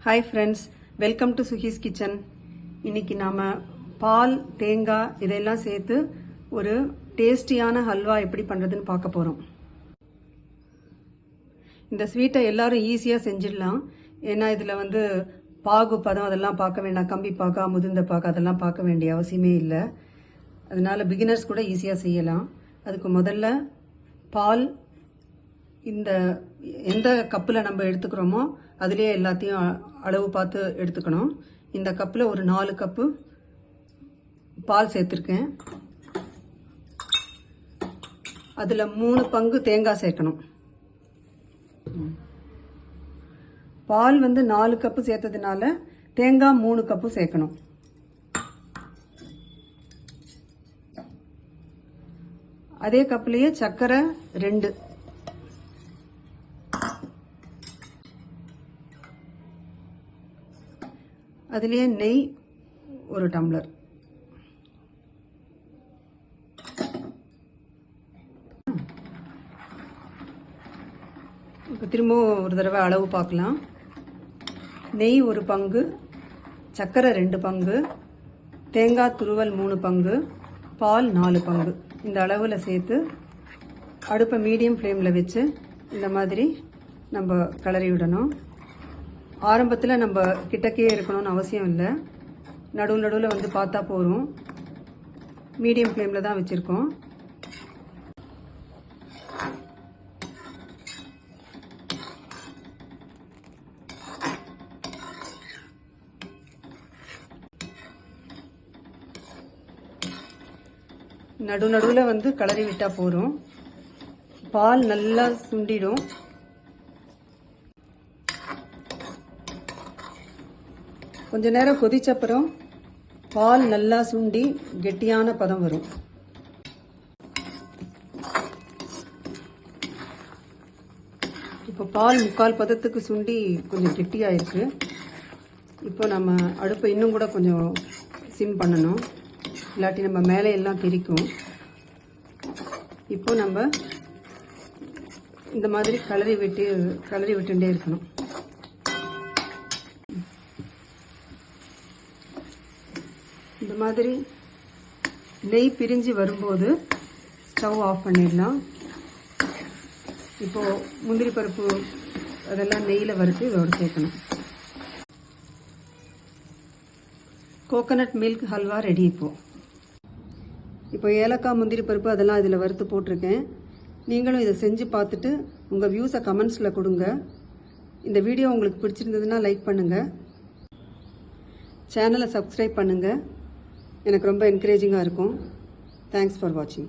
Hi friends, welcome to SUHI'S kitchen. இன்னைக்கு நாம பால், தேங்காய் இதெல்லாம் சேர்த்து ஒரு டேஸ்டியான ஹல்வா எப்படி பண்றதுன்னு பார்க்க போறோம். இந்த ஸ்வீட்டை எல்லாரும் ஈஸியா செஞ்சிடலாம். ஏன்னா இதுல பாகு பதம் அதெல்லாம் பார்க்க வேண்டாம். கம்பி பாகா, முதிர்ந்த பாகா அதெல்லாம் பார்க்க வேண்டிய அவசியமே இல்லை. அதனால பிகினர்ஸ் கூட ஈஸியா செய்யலாம். அதுக்கு முதல்ல பால் இந்த எந்த கப்பில் நம்ம எடுத்துக்கிறோமோ அதுலேயே எல்லாத்தையும் அளவு பார்த்து எடுத்துக்கணும். இந்த கப்பில் ஒரு 4 கப்பு பால் சேர்த்துருக்கேன். அதில் 3 பங்கு தேங்காய் சேர்க்கணும். பால் 4 கப்பு சேர்த்ததுனால தேங்காய் 3 கப்பு சேர்க்கணும். அதே கப்லேயே சர்க்கரை 2, அதுலேயே நெய் 1 டம்ளர். இப்போ திரும்பவும் ஒரு தடவை அளவு பார்க்கலாம். நெய் 1 பங்கு, சர்க்கரை 2 பங்கு, தேங்காய் துருவல் 3 பங்கு, பால் 4 பங்கு. இந்த அளவில் சேர்த்து அடுப்பை மீடியம் ஃப்ளேமில் வச்சு இந்த மாதிரி நம்ம கிளறி விடணும். ஆரம்பத்தில் நம்ம கிட்டக்கே இருக்கணும்னு அவசியம் இல்லை. நடுவில் பார்த்தா போதும். மீடியம் ஃப்ளேமில் தான் வச்சுருக்கோம். நடுவில் கிளறி விட்டால் போதும். பால் நல்லா சுண்டிடும். கொஞ்ச நேரம் கொதிச்சப்புறம் பால் நல்லா சுண்டி கெட்டியான பதம் வரும். இப்போ பால் 3/4 பதத்துக்கு சுண்டி கொஞ்சம் கெட்டியாயிருக்கு. இப்போ நம்ம அடுப்பை இன்னும் கூட கொஞ்சம் சிம் பண்ணணும், இல்லாட்டி நம்ம மேலே எல்லாம் தெரிக்கும். இப்போ நம்ம இந்த மாதிரி கிளறி விட்டுட்டே இருக்கணும். இந்த மாதிரி நெய் பிரிஞ்சு வரும்போது ஸ்டவ் ஆஃப் பண்ணிடலாம். இப்போ முந்திரி பருப்பு அதெல்லாம் நெய்யில் வறுத்து இதோடு சேர்க்கணும். Coconut milk halwa ready. இப்போ ஏலக்காய், முந்திரி பருப்பு அதெல்லாம் இதில் வறுத்து போட்டிருக்கேன். நீங்களும் இதை செஞ்சு பார்த்துட்டு உங்கள் வியூஸை கமெண்ட்ஸில் கொடுங்க. இந்த வீடியோ உங்களுக்கு பிடிச்சிருந்ததுன்னா லைக் பண்ணுங்கள், சேனலை சப்ஸ்கிரைப் பண்ணுங்கள். எனக்கு ரொம்ப என்கரேஜிங்காக இருக்கும். தேங்க்ஸ் ஃபார் வாட்சிங்.